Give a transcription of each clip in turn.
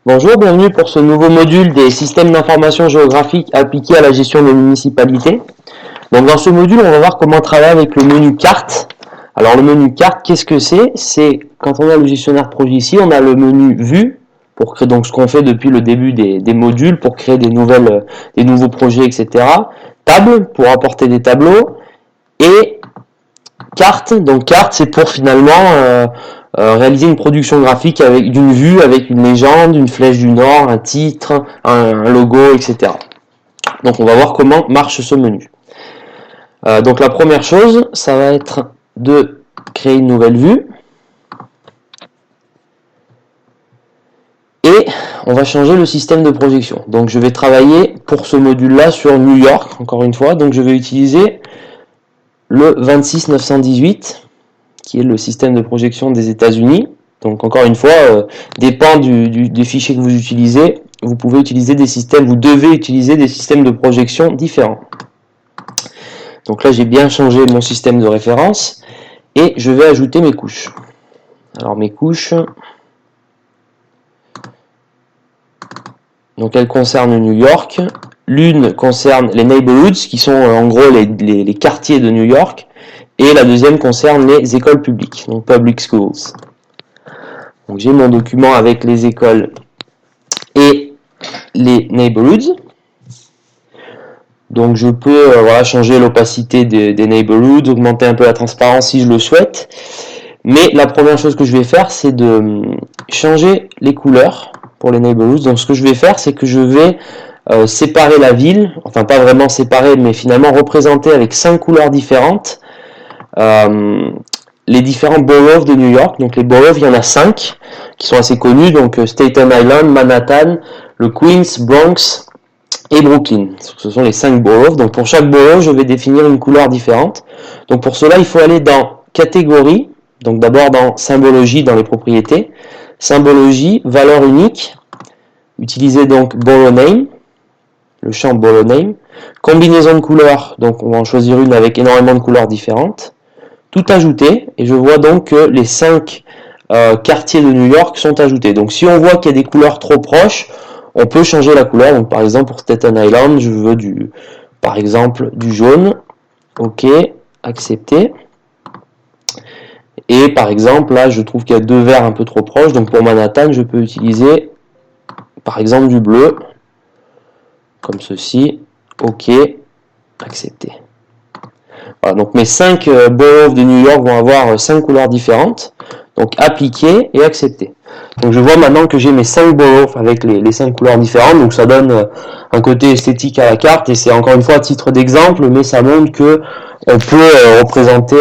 Bonjour, bienvenue pour ce nouveau module des systèmes d'information géographique appliqués à la gestion des municipalités. Donc dans ce module, on va voir comment travailler avec le menu carte. Alors le menu carte, qu'est-ce que c'est? C'est quand on a le gestionnaire projet ici, on a le menu vue pour créer donc ce qu'on fait depuis le début des modules pour créer des nouveaux projets, etc. Table pour apporter des tableaux et carte. Donc carte, c'est pour finalement réaliser une production graphique avec d'une vue, avec une légende, une flèche du nord, un titre, un logo, etc. Donc on va voir comment marche ce menu. Donc la première chose, ça va être de créer une nouvelle vue. Et on va changer le système de projection. Donc je vais travailler pour ce module-là sur New York, encore une fois. Donc je vais utiliser le 26918, qui est le système de projection des États-Unis. Donc encore une fois, dépend des fichiers que vous utilisez, vous pouvez utiliser des systèmes, vous devez utiliser des systèmes de projection différents. Donc là j'ai bien changé mon système de référence et je vais ajouter mes couches. Alors mes couches, donc elles concernent New York. L'une concerne les neighborhoods, qui sont en gros les quartiers de New York, et la deuxième concerne les écoles publiques, donc public schools. Donc j'ai mon document avec les écoles et les neighborhoods. Donc je peux changer l'opacité des neighborhoods, augmenter un peu la transparence si je le souhaite. Mais la première chose que je vais faire, c'est de changer les couleurs pour les neighborhoods. Donc ce que je vais faire, c'est que je vais séparer la ville, enfin pas vraiment séparer, mais finalement représenter avec 5 couleurs différentes les différents boroughs de New York. Donc les boroughs, il y en a 5 qui sont assez connus, donc Staten Island, Manhattan, le Queens, Bronx et Brooklyn. Ce sont les 5 boroughs. Donc pour chaque borough, je vais définir une couleur différente. Donc pour cela, il faut aller dans catégorie, donc d'abord dans symbologie, dans les propriétés, symbologie, valeur unique, utiliser donc borough name, le champ borough name, combinaison de couleurs, donc on va en choisir une avec énormément de couleurs différentes, tout ajouter, et je vois donc que les 5 quartiers de New York sont ajoutés. Donc si on voit qu'il y a des couleurs trop proches, on peut changer la couleur. Donc par exemple pour Staten Island, je veux par exemple du jaune. OK, accepter. Et par exemple là, je trouve qu'il y a 2 verts un peu trop proches. Donc pour Manhattan, je peux utiliser par exemple du bleu, comme ceci. OK, accepter. Voilà, donc mes 5 boroughs de New York vont avoir 5 couleurs différentes. Donc appliquer et accepter. Donc je vois maintenant que j'ai mes 5 boroughs avec les 5 couleurs différentes. Donc ça donne un côté esthétique à la carte. Et c'est encore une fois à titre d'exemple, mais ça montre que on peut représenter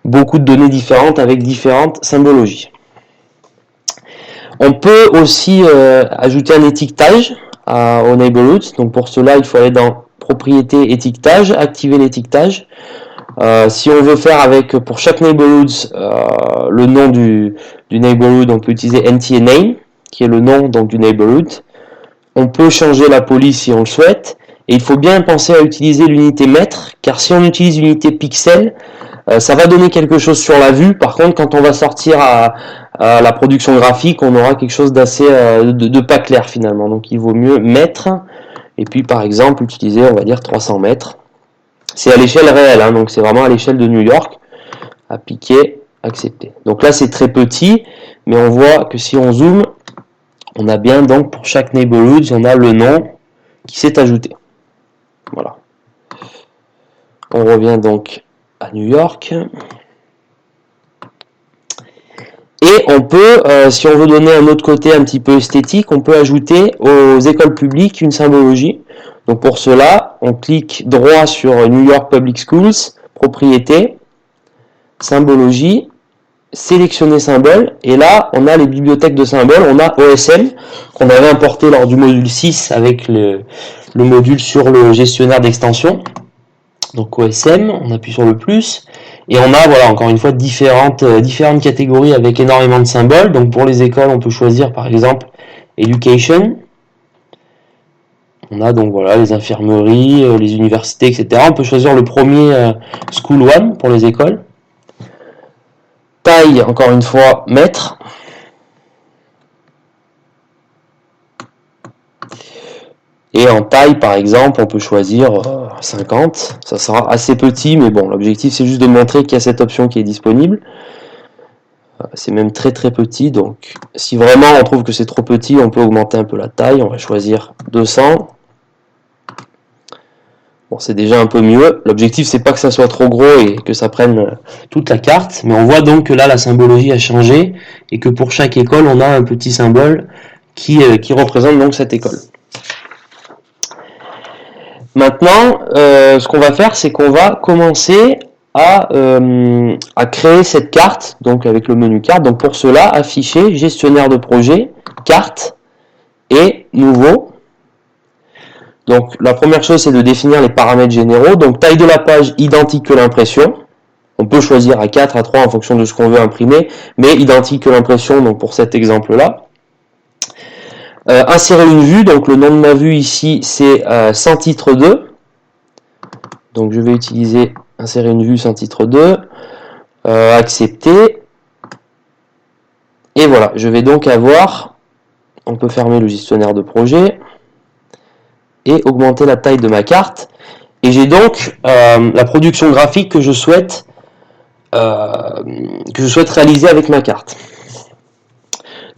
beaucoup de données différentes avec différentes symbologies. On peut aussi ajouter un étiquetage au neighborhood. Donc pour cela, il faut aller dans propriété étiquetage, activer l'étiquetage. Si on veut faire avec pour chaque neighborhood le nom du neighborhood, on peut utiliser NTA name, qui est le nom donc du neighborhood. On peut changer la police si on le souhaite. Et il faut bien penser à utiliser l'unité mètre, car si on utilise l'unité pixel, ça va donner quelque chose sur la vue. Par contre, quand on va sortir à la production graphique, on aura quelque chose d'assez de pas clair finalement. Donc il vaut mieux mètre, et puis par exemple utiliser, on va dire 300 mètres. C'est à l'échelle réelle, hein, donc c'est vraiment à l'échelle de New York. Appliquer, accepter. Donc là c'est très petit, mais on voit que si on zoome, on a bien donc pour chaque neighborhood, on a le nom qui s'est ajouté. Voilà. On revient donc à New York. Et on peut, si on veut donner un autre côté un petit peu esthétique, on peut ajouter aux écoles publiques une symbologie. Donc pour cela, on clique droit sur New York Public Schools, propriété, symbologie, sélectionner symbole, et là on a les bibliothèques de symboles, on a OSM, qu'on avait importé lors du module 6 avec le module sur le gestionnaire d'extension. Donc OSM, on appuie sur le plus, et on a voilà encore une fois différentes catégories avec énormément de symboles. Donc pour les écoles, on peut choisir par exemple Education. On a donc voilà les infirmeries, les universités, etc. On peut choisir le premier School One pour les écoles. Taille, encore une fois, mètre. Et en taille, par exemple, on peut choisir 50. Ça sera assez petit, mais bon, l'objectif c'est juste de montrer qu'il y a cette option qui est disponible. C'est même très très petit, donc si vraiment on trouve que c'est trop petit, on peut augmenter un peu la taille. On va choisir 200. Bon, c'est déjà un peu mieux. L'objectif c'est pas que ça soit trop gros et que ça prenne toute la carte, mais on voit donc que là la symbologie a changé et que pour chaque école on a un petit symbole qui représente donc cette école. Maintenant, ce qu'on va faire, c'est qu'on va commencer à créer cette carte, donc avec le menu carte. Donc pour cela, afficher gestionnaire de projet, carte et nouveau. Donc la première chose, c'est de définir les paramètres généraux. Donc taille de la page identique que l'impression. On peut choisir à 4, à 3 en fonction de ce qu'on veut imprimer, mais identique que l'impression, donc pour cet exemple-là. Insérer une vue, donc le nom de ma vue ici c'est sans titre 2. Donc je vais utiliser insérer une vue sans titre 2, accepter. Et voilà, je vais donc avoir, on peut fermer le gestionnaire de projet et augmenter la taille de ma carte. Et j'ai donc la production graphique que je souhaite réaliser avec ma carte.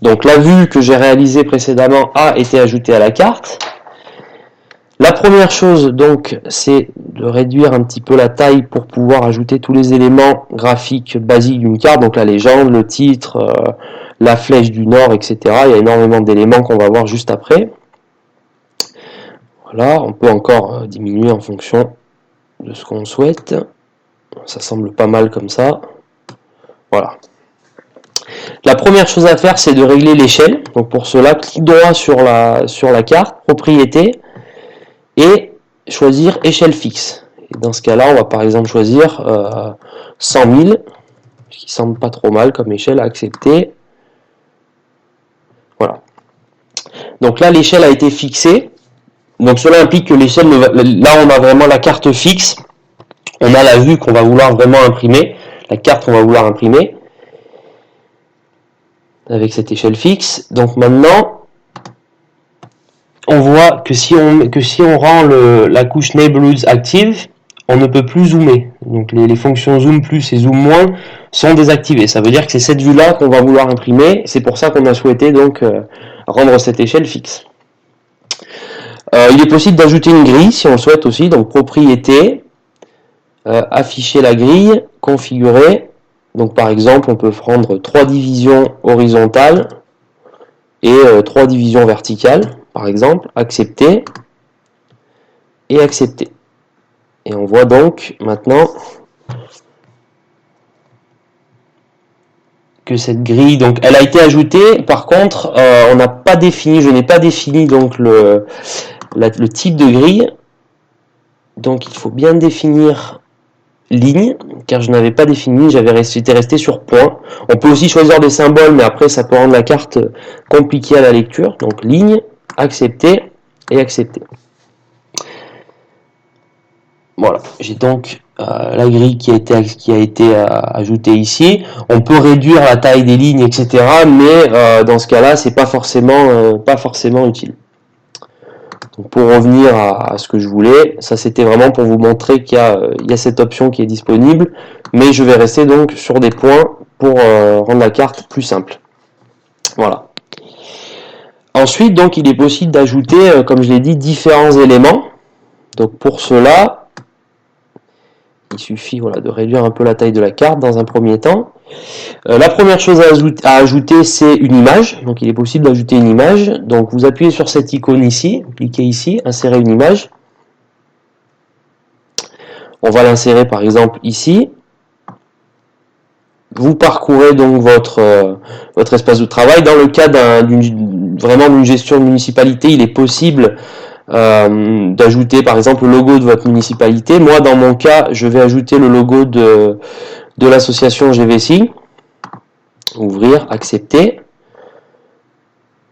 Donc la vue que j'ai réalisée précédemment a été ajoutée à la carte. La première chose donc c'est de réduire un petit peu la taille pour pouvoir ajouter tous les éléments graphiques basiques d'une carte, donc la légende, le titre, la flèche du nord, etc. Il y a énormément d'éléments qu'on va voir juste après. Voilà, on peut encore diminuer en fonction de ce qu'on souhaite. Ça semble pas mal comme ça. Voilà. La première chose à faire, c'est de régler l'échelle. Donc pour cela, clic droit sur la carte, propriété, et choisir échelle fixe. Et dans ce cas-là, on va par exemple choisir 100 000, ce qui semble pas trop mal comme échelle à accepter. Voilà. Donc là, l'échelle a été fixée. Donc cela implique que l'échelle, là on a vraiment la carte fixe. On a la vue qu'on va vouloir vraiment imprimer, la carte qu'on va vouloir imprimer, avec cette échelle fixe. Donc maintenant, on voit que si on rend la couche Neighborhoods active, on ne peut plus zoomer. Donc les fonctions zoom plus et zoom moins sont désactivées. Ça veut dire que c'est cette vue-là qu'on va vouloir imprimer. C'est pour ça qu'on a souhaité donc rendre cette échelle fixe. Il est possible d'ajouter une grille si on le souhaite aussi. Donc propriété, afficher la grille, configurer. Donc par exemple, on peut prendre 3 divisions horizontales et 3 divisions verticales, par exemple, accepter et accepter. Et on voit donc maintenant que cette grille, donc elle a été ajoutée. Par contre, on n'a pas défini, je n'ai pas défini donc le type de grille. Donc il faut bien définir ligne, car je n'avais pas défini, j'étais resté sur point. On peut aussi choisir des symboles, mais après ça peut rendre la carte compliquée à la lecture. Donc ligne, accepter et accepter. Voilà, j'ai donc la grille qui a été ajoutée ici. On peut réduire la taille des lignes, etc. Mais dans ce cas-là, c'est pas forcément utile. Donc pour revenir à ce que je voulais, ça c'était vraiment pour vous montrer qu'il y a cette option qui est disponible, mais je vais rester donc sur des points pour rendre la carte plus simple. Voilà. Ensuite, donc il est possible d'ajouter, comme je l'ai dit, différents éléments. Donc pour cela, il suffit de réduire un peu la taille de la carte dans un premier temps. La première chose à ajouter, c'est une image. Donc il est possible d'ajouter une image. Donc vous appuyez sur cette icône ici, cliquez ici, insérer une image. On va l'insérer par exemple ici. Vous parcourez donc votre espace de travail. Dans le cas d'une gestion de municipalité, il est possible d'ajouter par exemple le logo de votre municipalité. Moi dans mon cas, je vais ajouter le logo de l'association GVC. Ouvrir, accepter.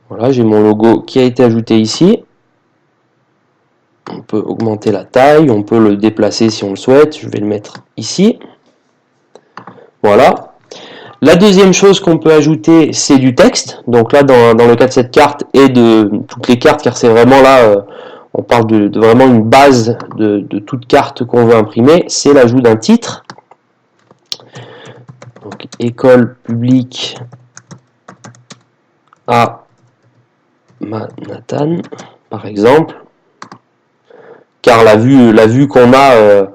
Voilà, j'ai mon logo qui a été ajouté ici. On peut augmenter la taille, on peut le déplacer si on le souhaite. Je vais le mettre ici. Voilà. La deuxième chose qu'on peut ajouter, c'est du texte. Donc là, dans le cas de cette carte et de toutes les cartes, car c'est vraiment là, on parle de vraiment une base de toute carte qu'on veut imprimer, c'est l'ajout d'un titre. Donc, école publique à Manhattan, par exemple, car la vue qu'on a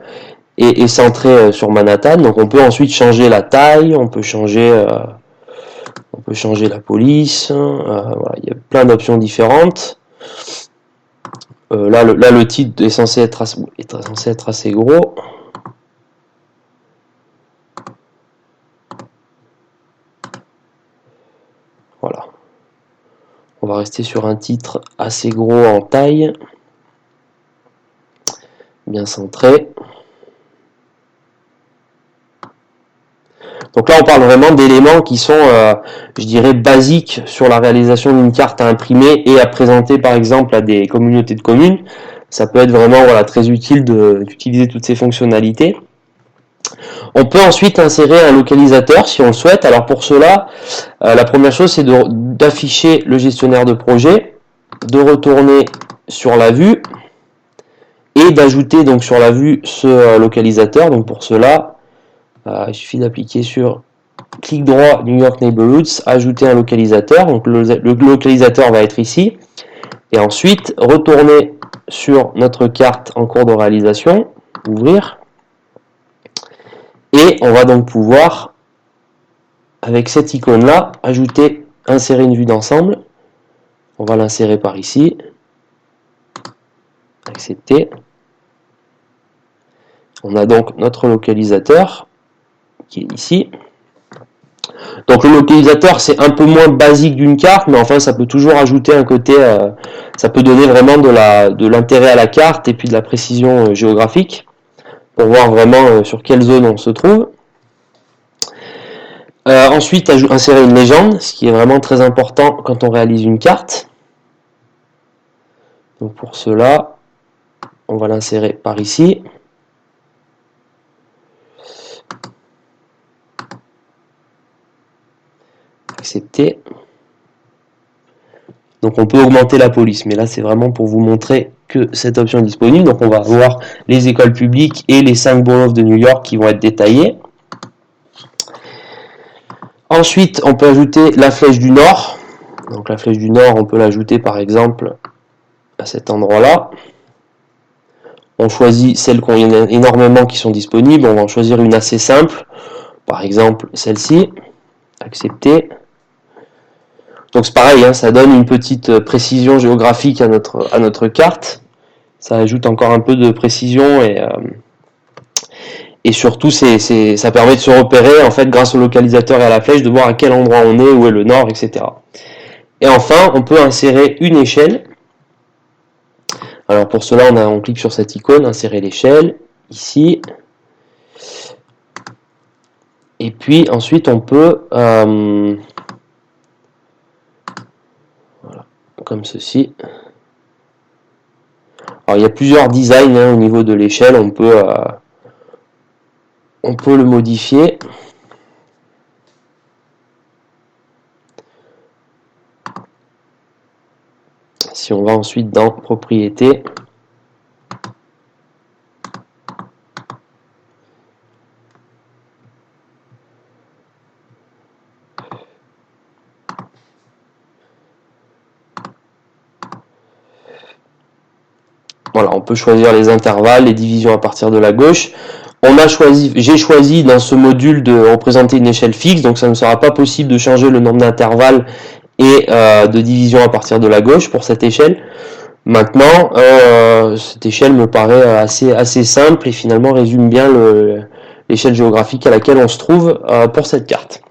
est centrée sur Manhattan, donc on peut ensuite changer la taille, on peut changer la police, voilà, il y a plein d'options différentes. Là, le titre est censé être assez gros. Voilà. On va rester sur un titre assez gros en taille, bien centré. Donc là, on parle vraiment d'éléments qui sont, je dirais, basiques sur la réalisation d'une carte à imprimer et à présenter, par exemple, à des communautés de communes. Ça peut être vraiment très utile d'utiliser toutes ces fonctionnalités. On peut ensuite insérer un localisateur si on le souhaite. Alors pour cela, la première chose, c'est d'afficher le gestionnaire de projet, de retourner sur la vue et d'ajouter donc sur la vue ce localisateur. Donc pour cela, il suffit d'appliquer sur clic droit New York Neighborhoods, ajouter un localisateur. Donc le localisateur va être ici. Et ensuite, retourner sur notre carte en cours de réalisation, ouvrir. Et on va donc pouvoir, avec cette icône-là, insérer une vue d'ensemble. On va l'insérer par ici. Accepter. On a donc notre localisateur qui est ici. Donc le localisateur, c'est un peu moins basique d'une carte, mais enfin ça peut toujours ajouter un côté, ça peut donner vraiment de l'intérêt à la carte et puis de la précision géographique pour voir vraiment sur quelle zone on se trouve. Ensuite, insérer une légende, ce qui est vraiment très important quand on réalise une carte. Donc pour cela, on va l'insérer par ici. Accepter. Donc on peut augmenter la police, mais là c'est vraiment pour vous montrer que cette option est disponible. Donc on va voir les écoles publiques et les 5 boroughs de New York qui vont être détaillés. Ensuite, on peut ajouter la flèche du nord. Donc la flèche du nord, on peut l'ajouter par exemple à cet endroit-là. On choisit celles qu'on a énormément qui sont disponibles. On va en choisir une assez simple. Par exemple, celle-ci. Accepter. Donc c'est pareil, hein, ça donne une petite précision géographique à notre carte. Ça ajoute encore un peu de précision et surtout ça permet de se repérer en fait grâce au localisateur et à la flèche, de voir à quel endroit on est, où est le nord, etc. Et enfin, on peut insérer une échelle. Alors pour cela, on clique sur cette icône, insérer l'échelle, ici. Et puis ensuite, on peut... voilà, comme ceci. Alors il y a plusieurs designs au niveau de l'échelle, on peut le modifier. Si on va ensuite dans propriétés, voilà, on peut choisir les intervalles, les divisions à partir de la gauche. J'ai choisi dans ce module de représenter une échelle fixe, donc ça ne sera pas possible de changer le nombre d'intervalles et de divisions à partir de la gauche pour cette échelle. Maintenant, cette échelle me paraît assez simple et finalement résume bien l'échelle géographique à laquelle on se trouve pour cette carte.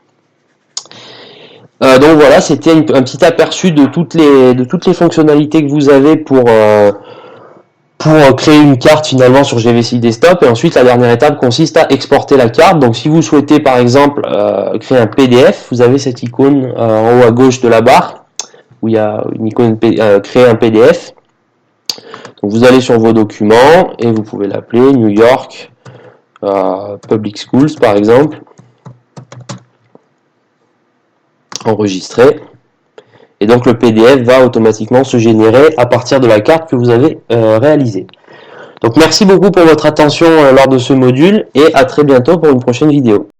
Donc voilà, c'était un petit aperçu de toutes les fonctionnalités que vous avez pour créer une carte finalement sur GVCI Desktop. Et ensuite la dernière étape consiste à exporter la carte. Donc si vous souhaitez par exemple créer un PDF, vous avez cette icône en haut à gauche de la barre où il y a une icône créer un PDF. Donc vous allez sur vos documents et vous pouvez l'appeler New York Public Schools par exemple. Enregistrer. Et donc le PDF va automatiquement se générer à partir de la carte que vous avez réalisée. Donc merci beaucoup pour votre attention lors de ce module et à très bientôt pour une prochaine vidéo.